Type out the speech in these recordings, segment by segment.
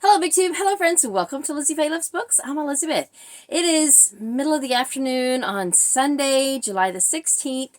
Hello BookTube, hello friends, welcome to Lizziefaye Loves Books. I'm Elizabeth. It is middle of the afternoon on Sunday, July the 16th,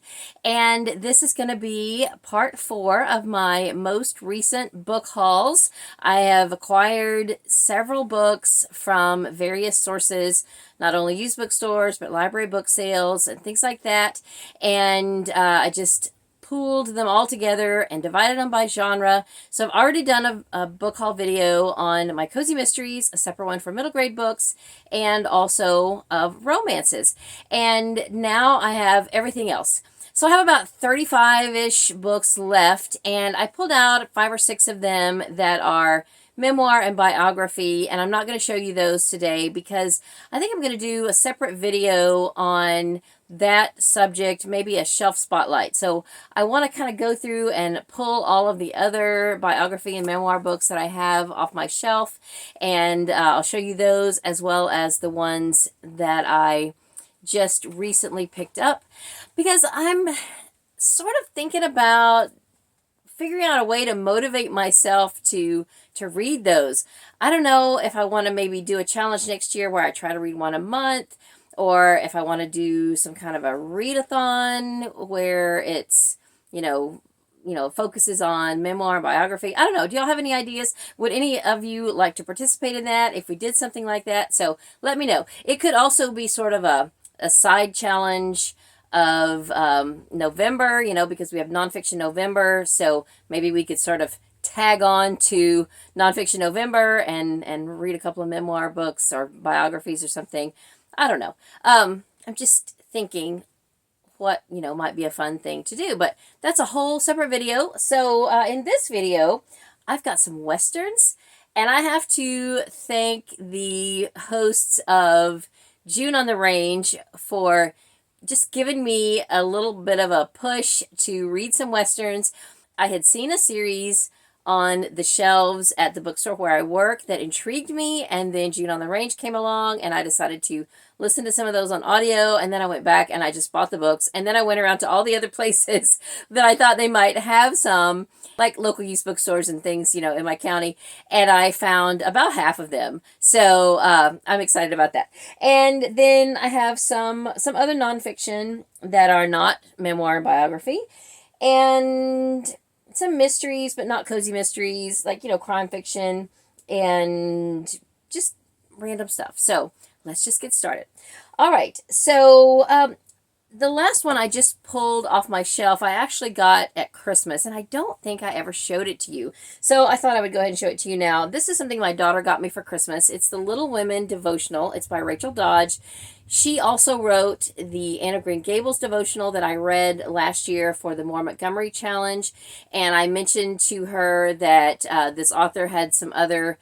and this is going to be part 4 of my most recent book hauls. I have acquired several books from various sources, not only used bookstores, but library book sales and things like that, and I just pooled them all together and divided them by genre. So I've already done a book haul video on my cozy mysteries, a separate one for middle grade books, and also of romances. And now I have everything else. So I have about 35-ish books left, and I pulled out 5 or 6 of them that are memoir and biography, and I'm not going to show you those today because I think I'm going to do a separate video on that subject, maybe a shelf spotlight. So I want to kind of go through and pull all of the other biography and memoir books that I have off my shelf, and I'll show you those as well as the ones that I just recently picked up, because I'm sort of thinking about figuring out a way to motivate myself to read those. I don't know if I want to maybe do a challenge next year where I try to read one a month, or if I want to do some kind of a readathon where it's, focuses on memoir and biography. I don't know. Do y'all have any ideas? Would any of you like to participate in that if we did something like that? So let me know. It could also be sort of a side challenge of November, because we have NonFiction November. So maybe we could sort of tag on to NonFiction November and read a couple of memoir books or biographies or something. I don't know. I'm just thinking what, might be a fun thing to do, but that's a whole separate video. So in this video, I've got some Westerns, and I have to thank the hosts of June on the Range for just giving me a little bit of a push to read some Westerns. I had seen a series on the shelves at the bookstore where I work that intrigued me, and then June on the Range came along, and I decided to listen to some of those on audio, and then I went back and I just bought the books, and then I went around to all the other places that I thought they might have some, like local used bookstores and things, in my county, and I found about half of them. So I'm excited about that. And then I have some other nonfiction that are not memoir and biography, and some mysteries, but not cozy mysteries, like, crime fiction and just random stuff. So let's just get started. All right. So the last one I just pulled off my shelf, I actually got at Christmas, and I don't think I ever showed it to you. So I thought I would go ahead and show it to you now. This is something my daughter got me for Christmas. It's the Little Women devotional. It's by Rachel Dodge. She also wrote the Anne of Green Gables devotional that I read last year for the Moore Montgomery Challenge. And I mentioned to her that this author had some other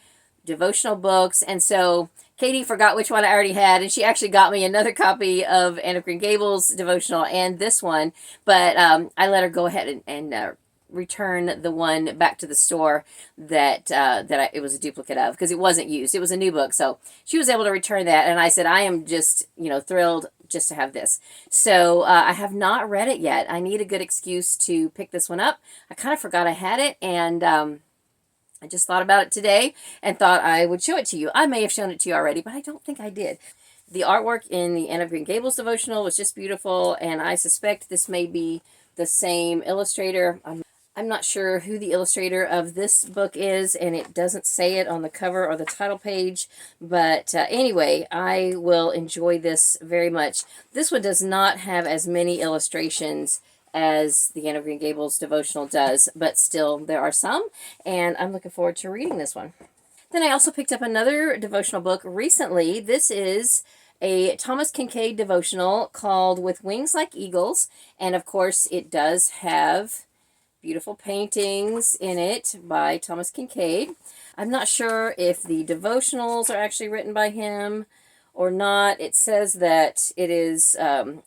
devotional books. And so Katie forgot which one I already had, and she actually got me another copy of Anne of Green Gables devotional and this one. But I let her go ahead and return the one back to the store that it was a duplicate of, because it wasn't used. It was a new book, so she was able to return that, and I said I am just thrilled just to have this. So I have not read it yet. I need a good excuse to pick this one up. I kind of forgot I had it, and I just thought about it today and thought I would show it to you. I may have shown it to you already, but I don't think I did. The artwork in the Anne of Green Gables devotional was just beautiful, and I suspect this may be the same illustrator. I'm not sure who the illustrator of this book is, and it doesn't say it on the cover or the title page. But anyway, I will enjoy this very much. This one does not have as many illustrations as the Anne of Green Gables devotional does, but still there are some, and I'm looking forward to reading this one. Then I also picked up another devotional book recently. This is a Thomas Kinkade devotional called With Wings Like Eagles, and of course it does have beautiful paintings in it by Thomas Kinkade. I'm not sure if the devotionals are actually written by him or not. It says that it is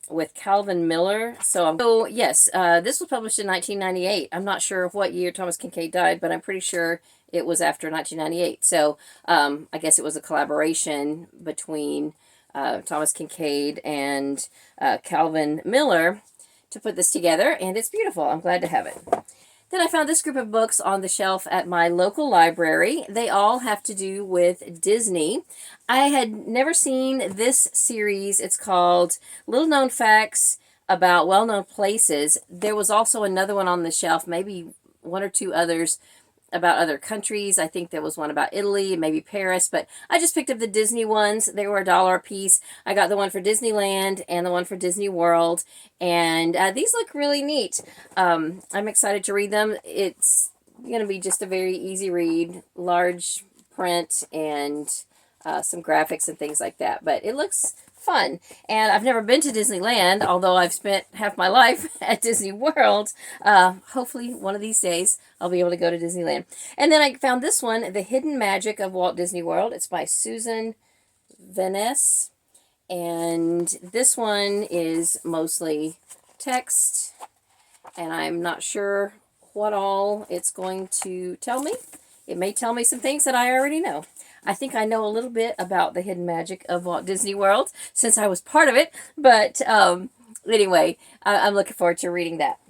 with Calvin Miller. So yes, this was published in 1998. I'm not sure what year Thomas Kinkade died, but I'm pretty sure it was after 1998. So I guess it was a collaboration between Thomas Kinkade and Calvin Miller to put this together, and it's beautiful. I'm glad to have it. Then I found this group of books on the shelf at my local library. They all have to do with Disney. I had never seen this series. It's called Little Known Facts About Well-Known Places. There was also another one on the shelf, maybe one or two others about other countries. I think there was one about Italy, maybe Paris, but I just picked up the Disney ones. They were $1 a piece. I got the one for Disneyland and the one for Disney World, and these look really neat. I'm excited to read them. It's going to be just a very easy read, large print, and some graphics and things like that, but it looks fun. And I've never been to Disneyland, although I've spent half my life at Disney World. Hopefully one of these days I'll be able to go to Disneyland. And then I found this one, The Hidden Magic of Walt Disney World. It's by Susan Venice. And this one is mostly text, and I'm not sure what all it's going to tell me. It may tell me some things that I already know. I think I know a little bit about the hidden magic of Walt Disney World since I was part of it. But anyway, I'm looking forward to reading that.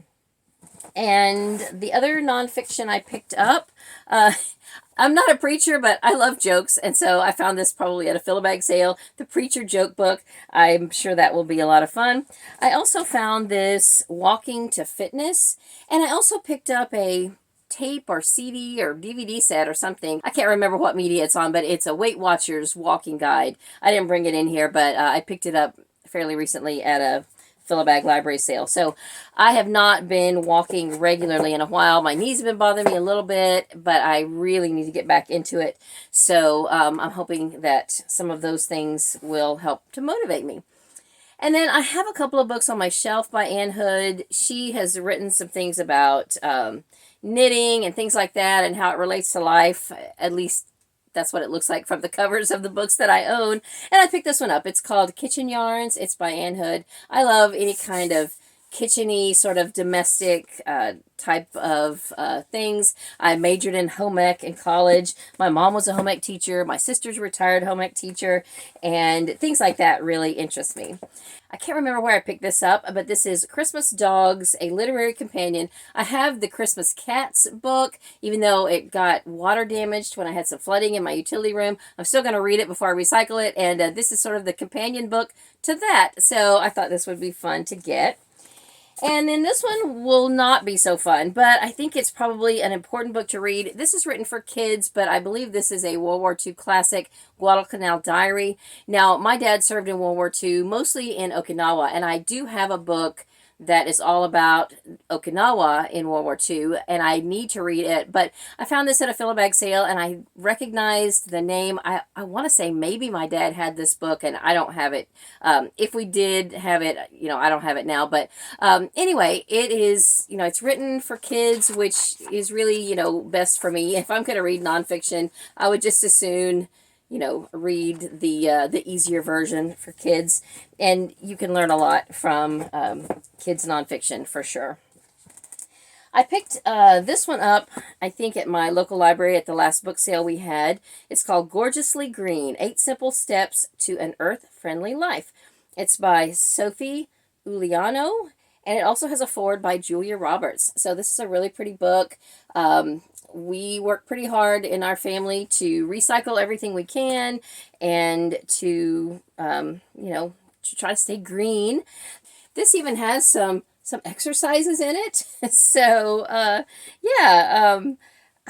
And the other nonfiction I picked up, I'm not a preacher, but I love jokes. And so I found this probably at a fill-a-bag sale, the Preacher Joke Book. I'm sure that will be a lot of fun. I also found this Walking to Fitness. And I also picked up a tape or CD or DVD set or something. I can't remember what media it's on, but it's a Weight Watchers walking guide. I didn't bring it in here, but I picked it up fairly recently at a fill-a-bag library sale. So I have not been walking regularly in a while. My knees have been bothering me a little bit, but I really need to get back into it. So I'm hoping that some of those things will help to motivate me. And then I have a couple of books on my shelf by Ann Hood. She has written some things about knitting and things like that and how it relates to life. At least that's what it looks like from the covers of the books that I own. And I picked this one up. It's called Kitchen Yarns. It's by Ann Hood. I love any kind of kitchen-y, sort of domestic type of things. I majored in home ec in college. My mom was a home ec teacher. My sister's a retired home ec teacher. And things like that really interest me. I can't remember where I picked this up, but this is Christmas Dogs, a Literary Companion. I have the Christmas Cats book, even though it got water damaged when I had some flooding in my utility room. I'm still going to read it before I recycle it, and this is sort of the companion book to that, so I thought this would be fun to get. And then this one will not be so fun, but I think it's probably an important book to read. This is written for kids, but I believe this is a World War II classic, Guadalcanal Diary. Now, my dad served in World War II, mostly in Okinawa, and I do have a book that is all about Okinawa in World War II, and I need to read it. But I found this at a fill-a-bag sale, and I recognized the name. I want to say maybe my dad had this book, and I don't have it. If we did have it, I don't have it now. But anyway, it is, it's written for kids, which is really, best for me. If I'm going to read nonfiction, I would just as soon read the easier version for kids, and you can learn a lot from kids nonfiction for sure. I picked this one up, I think, at my local library at the last book sale we had. It's called Gorgeously Green, 8 Simple Steps to an Earth-Friendly Life. It's by Sophie Uliano, and it also has a foreword by Julia Roberts. So this is a really pretty book. We work pretty hard in our family to recycle everything we can and to, to try to stay green. This even has some exercises in it. So, I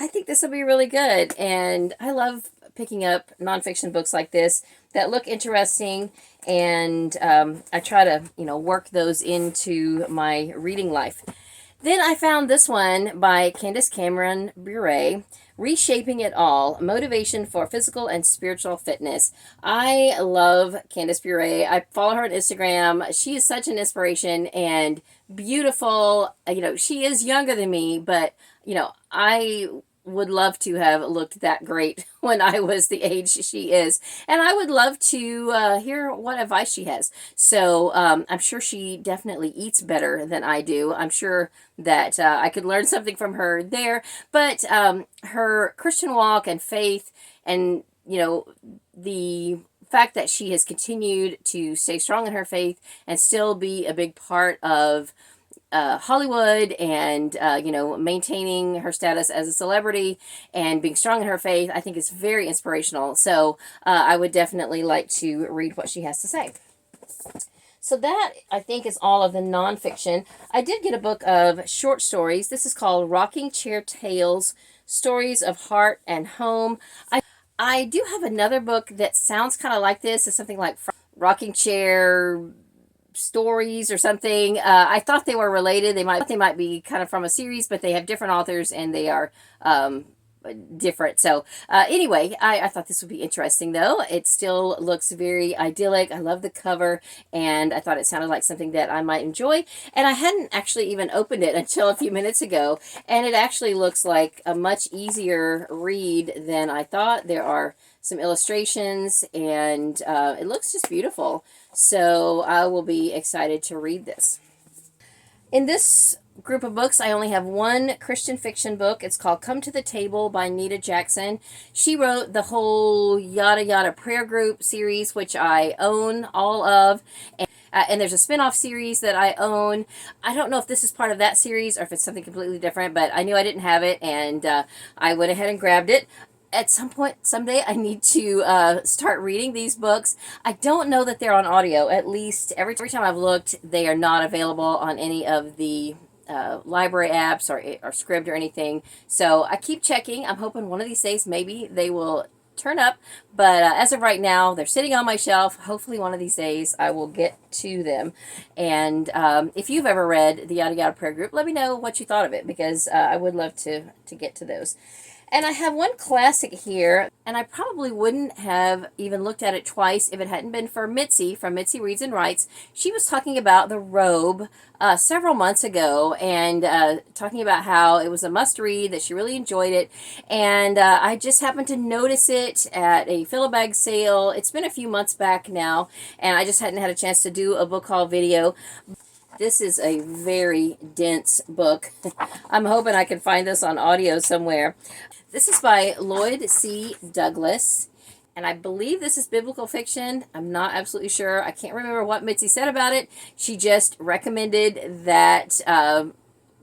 think this will be really good. And I love picking up nonfiction books like this that look interesting, and I try to, work those into my reading life. Then I found this one by Candace Cameron Bure, Reshaping It All, Motivation for Physical and Spiritual Fitness. I love Candace Bure. I follow her on Instagram. She is such an inspiration and beautiful. She is younger than me, but, I would love to have looked that great when I was the age she is. And I would love to hear what advice she has. So I'm sure she definitely eats better than I do. I'm sure that I could learn something from her there. But her Christian walk and faith and, the fact that she has continued to stay strong in her faith and still be a big part of Hollywood and, maintaining her status as a celebrity and being strong in her faith, I think is very inspirational. So I would definitely like to read what she has to say. So that, I think, is all of the nonfiction. I did get a book of short stories. This is called Rocking Chair Tales, Stories of Heart and Home. I do have another book that sounds kind of like this. It's something like Rocking Chair Stories or something. I thought they were related. They might be kind of from a series, but they have different authors and they are different. So anyway, I thought this would be interesting, though. It still looks very idyllic. I love the cover, and I thought it sounded like something that I might enjoy. And I hadn't actually even opened it until a few minutes ago, and it actually looks like a much easier read than I thought. There are some illustrations, and it looks just beautiful. So I will be excited to read this. In this group of books, I only have one Christian fiction book. It's called Come to the Table by Nita Jackson. She wrote the whole Yada Yada Prayer Group series, which I own all of. And there's a spin-off series that I own. I don't know if this is part of that series or if it's something completely different, but I knew I didn't have it, and I went ahead and grabbed it. At some point, someday, I need to start reading these books. I don't know that they're on audio. At least every time I've looked, they are not available on any of the library apps or Scribd or anything. So I keep checking. I'm hoping one of these days maybe they will turn up. But as of right now, they're sitting on my shelf. Hopefully one of these days I will get to them. And if you've ever read the Yada Yada Prayer Group, let me know what you thought of it, because I would love to get to those. And I have one classic here, and I probably wouldn't have even looked at it twice if it hadn't been for Mitzi from Mitzi Reads and Writes. She was talking about The Robe several months ago, and talking about how it was a must-read, that she really enjoyed it. And I just happened to notice it at a fill-a-bag sale. It's been a few months back now, and I just hadn't had a chance to do a book haul video. This is a very dense book. I'm hoping I can find this on audio somewhere. This is by Lloyd C. Douglas, and I believe this is biblical fiction. I'm not absolutely sure. I can't remember what Mitzi said about it. She just recommended that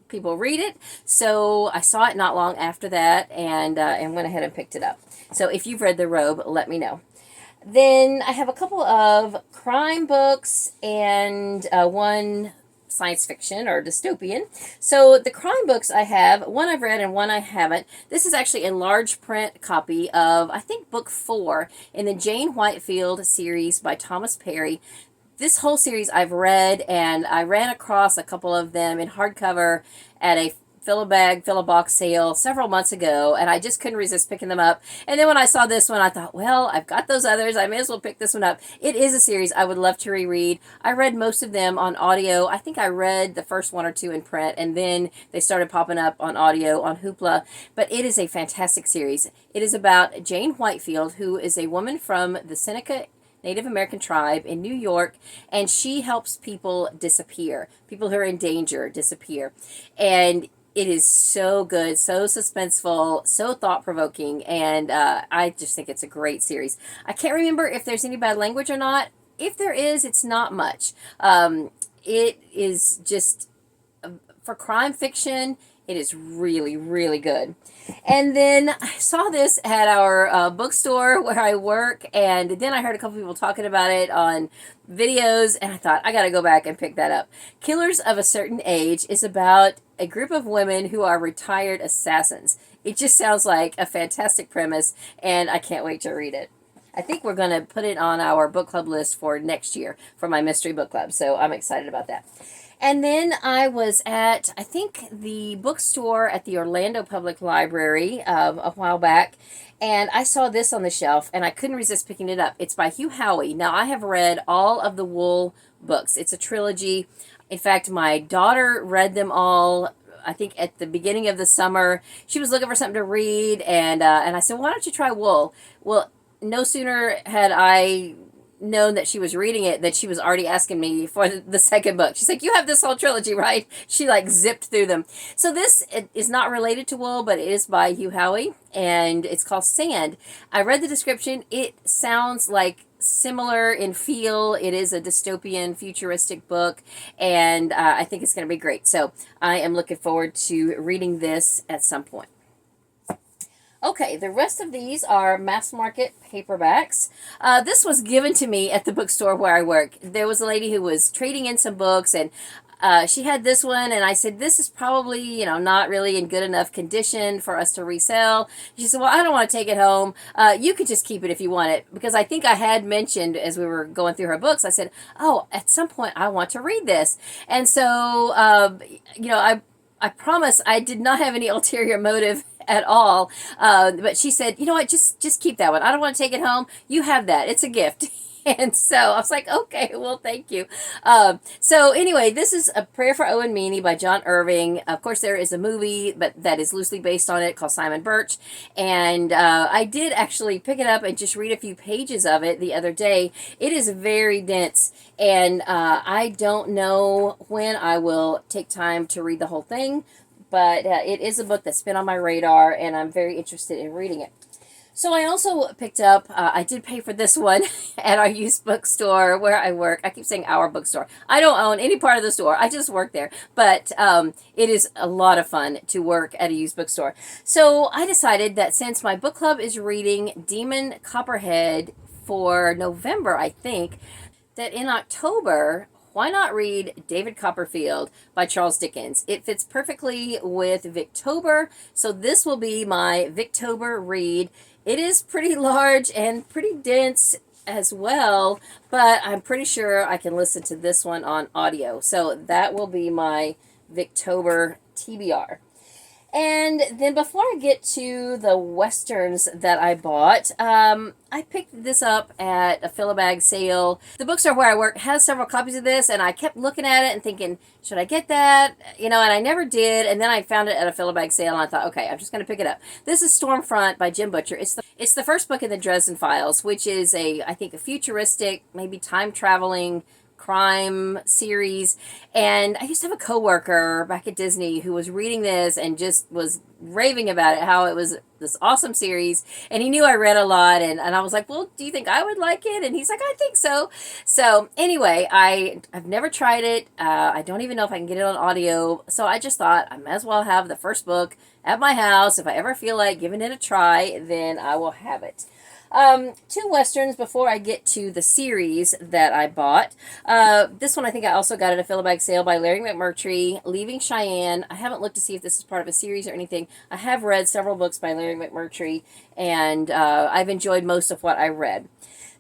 people read it, so I saw it not long after that, and went ahead and picked it up. So if you've read The Robe, let me know. Then I have a couple of crime books and one science fiction or dystopian. So the crime books I have, one I've read and one I haven't. This is actually a large print copy of, I think, book 4 in the Jane Whitefield series by Thomas Perry. This whole series I've read, and I ran across a couple of them in hardcover at a fill-a-box sale several months ago, and I just couldn't resist picking them up. And then when I saw this one, I thought, well, I've got those others. I may as well pick this one up. It is a series I would love to reread. I read most of them on audio. I think I read the first 1 or 2 in print, and then they started popping up on audio on Hoopla. But it is a fantastic series. It is about Jane Whitefield, who is a woman from the Seneca Native American tribe in New York, and she helps people disappear. People who are in danger disappear. And it is so good, so suspenseful, so thought-provoking, and I just think it's a great series. I can't remember if there's any bad language or not. If there is, it's not much. It is just, for crime fiction, it is really, really good. And then I saw this at our bookstore where I work, and then I heard a couple people talking about it on videos, and I thought, I gotta go back and pick that up. Killers of a Certain Age is about a group of women who are retired assassins. It just sounds like a fantastic premise, and I can't wait to read it. I think we're going to put it on our book club list for next year for my mystery book club, so I'm excited about that. And then I was at, I think, the bookstore at the Orlando Public Library a while back, and I saw this on the shelf, and I couldn't resist picking it up. It's by Hugh Howey. Now, I have read all of the Wool books. It's a trilogy. In fact, my daughter read them all, I think, at the beginning of the summer. She was looking for something to read, and I said, why don't you try Wool? Well, no sooner had I known that she was reading it, that she was already asking me for the second book. She's like, you have this whole trilogy, right? She like zipped through them. So this is not related to wool, but it is by Hugh Howey, and it's called Sand. I read the description. It sounds like similar in feel. It is a dystopian, futuristic book, and I think it's going to be great. So I am looking forward to reading this at some point. Okay, the rest of these are mass market paperbacks. This was given to me at the bookstore where I work. There was a lady who was trading in some books, and she had this one, and I said, this is probably, you know, not really in good enough condition for us to resell. She said, well, I don't want to take it home. You could just keep it if you want it. Because I think I had mentioned as we were going through her books, I said, oh, at some point I want to read this. And so, you know, I promise I did not have any ulterior motive at all. But she said, you know what, just keep that one. I don't want to take it home. You have that. It's a gift. And so I was like, okay, well, thank you. So anyway, this is A Prayer for Owen Meany by John Irving. Of course, there is a movie but that is loosely based on it called Simon Birch. And I did actually pick it up and just read a few pages of it the other day. It is very dense. And I don't know when I will take time to read the whole thing. But it is a book that's been on my radar, and I'm very interested in reading it. So I also picked up, I did pay for this one at our used bookstore where I work. I keep saying our bookstore. I don't own any part of the store. I just work there. But it is a lot of fun to work at a used bookstore. So I decided that since my book club is reading Demon Copperhead for November, I think, that in October, why not read David Copperfield by Charles Dickens? It fits perfectly with Victober, so this will be my Victober read. It is pretty large and pretty dense as well, but I'm pretty sure I can listen to this one on audio. So that will be my Victober TBR. And then before I get to the Westerns that I bought, I picked this up at a fill-a-bag sale. The bookstore where I work has several copies of this, and I kept looking at it and thinking, should I get that? You know, and I never did. And then I found it at a fill-a-bag sale, and I thought, okay, I'm just going to pick it up. This is Stormfront by Jim Butcher. It's the first book in the Dresden Files, which is I think a futuristic, maybe time-traveling crime series. And I used to have a coworker back at Disney who was reading this and just was raving about it, how it was this awesome series. And he knew I read a lot, and I was like, well, do you think I would like it? And he's like, I think so. So anyway, I've never tried it. I don't even know if I can get it on audio. So I just thought I might as well have the first book at my house. If I ever feel like giving it a try, then I will have it. Two Westerns before I get to the series that I bought. This one I think I also got at a fill-a-bag sale by Larry McMurtry, Leaving Cheyenne. I haven't looked to see if this is part of a series or anything. I have read several books by Larry McMurtry, and I've enjoyed most of what I read.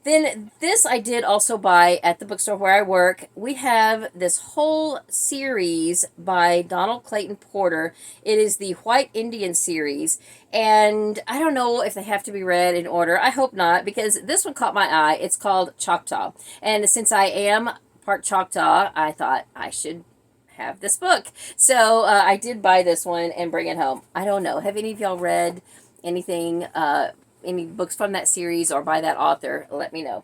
Then this I did also buy at the bookstore where I work. We have this whole series by Donald Clayton Porter. It is the White Indian series. And I don't know if they have to be read in order. I hope not, because this one caught my eye. It's called Choctaw. And since I am part Choctaw, I thought I should have this book. So I did buy this one and bring it home. I don't know. Have any of y'all read anything, any books from that series or by that author? Let me know.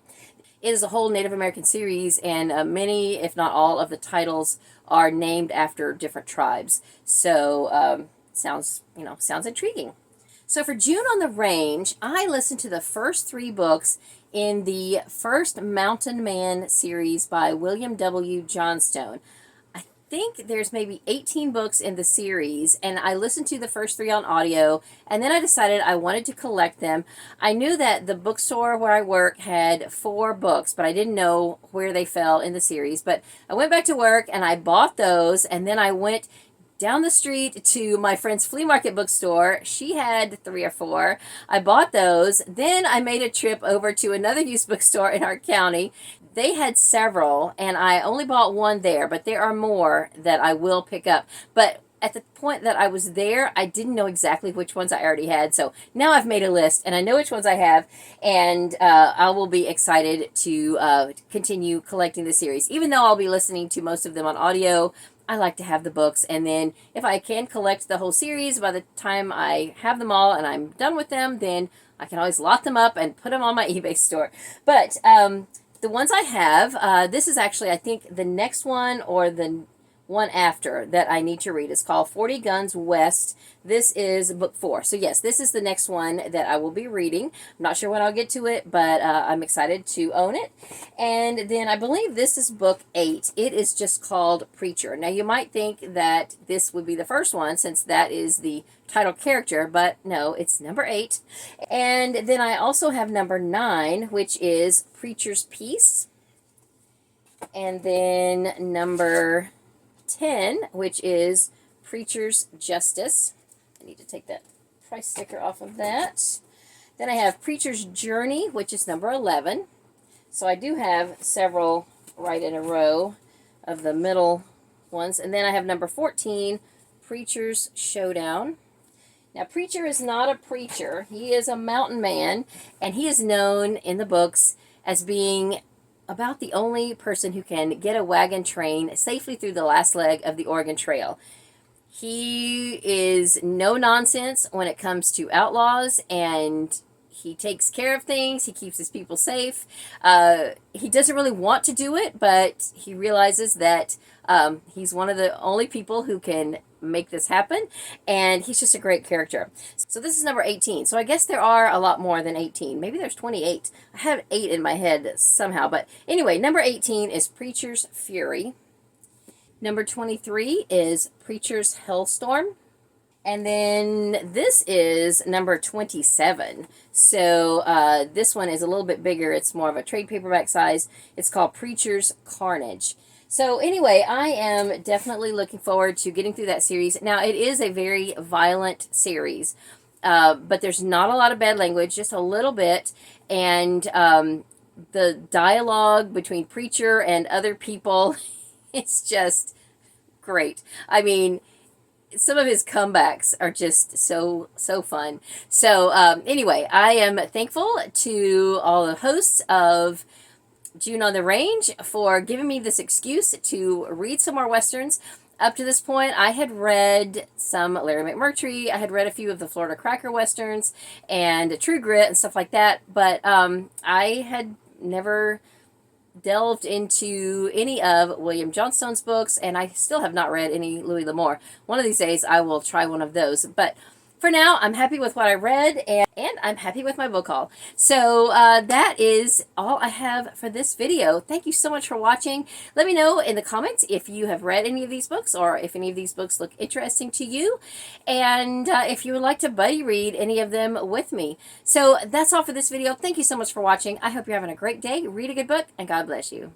It is a whole Native American series, and many, if not all, of the titles are named after different tribes. So sounds intriguing. So for June on the Range, I listened to the first 3 books in the First Mountain Man series by William W. Johnstone. I think there's maybe 18 books in the series, and I listened to the first 3 on audio, and then I decided I wanted to collect them. I knew that the bookstore where I work had 4 books, but I didn't know where they fell in the series. But I went back to work, and I bought those, and then I went down the street to my friend's flea market bookstore. She had 3 or 4. I bought those. Then I made a trip over to another used bookstore in our county. They had several, and I only bought 1 there, but there are more that I will pick up. But at the point that I was there, I didn't know exactly which ones I already had. So now I've made a list, and I know which ones I have, and I will be excited to continue collecting the series. Even though I'll be listening to most of them on audio, I like to have the books, and then if I can collect the whole series by the time I have them all and I'm done with them, then I can always lock them up and put them on my eBay store. But the ones I have, this is actually, I think, the next one or the one after that I need to read. It's called 40 Guns West. This is book 4. So yes, this is the next one that I will be reading. I'm not sure when I'll get to it, but I'm excited to own it. And then I believe this is book 8. It is just called Preacher. Now you might think that this would be the first one since that is the title character, but no, it's number 8. And then I also have number 9, which is Preacher's Peace. And then number 10, which is Preacher's Justice. I need to take that price sticker off of that. Then I have Preacher's Journey, which is number 11. So I do have several right in a row of the middle ones. And then I have number 14, Preacher's Showdown. Now, Preacher is not a preacher. He is a mountain man, and he is known in the books as being about the only person who can get a wagon train safely through the last leg of the Oregon Trail. He is no nonsense when it comes to outlaws, and he takes care of things. He keeps his people safe. He doesn't really want to do it, but he realizes that he's one of the only people who can make this happen, and he's just a great character. So this is number 18. So I guess there are a lot more than 18. Maybe there's 28. I have 8 in my head somehow, but anyway, number 18 is Preacher's Fury. Number 23 is Preacher's Hellstorm. And then this is number 27. So this one is a little bit bigger. It's more of a trade paperback size. It's called Preacher's Carnage. So anyway, I am definitely looking forward to getting through that series. Now, it is a very violent series, but there's not a lot of bad language, just a little bit. And the dialogue between Preacher and other people, it's just great. I mean, some of his comebacks are just so fun. So anyway, I am thankful to all the hosts of June on the Range for giving me this excuse to read some more Westerns. Up to this point, I had read some Larry McMurtry. I had read a few of the Florida Cracker Westerns and True Grit and stuff like that. But I had never delved into any of William Johnstone's books, and I still have not read any Louis L'Amour. One of these days, I will try one of those. But for now, I'm happy with what I read, and I'm happy with my book haul. So that is all I have for this video. Thank you so much for watching. Let me know in the comments if you have read any of these books or if any of these books look interesting to you, and if you would like to buddy read any of them with me. So that's all for this video. Thank you so much for watching. I hope you're having a great day. Read a good book, and God bless you.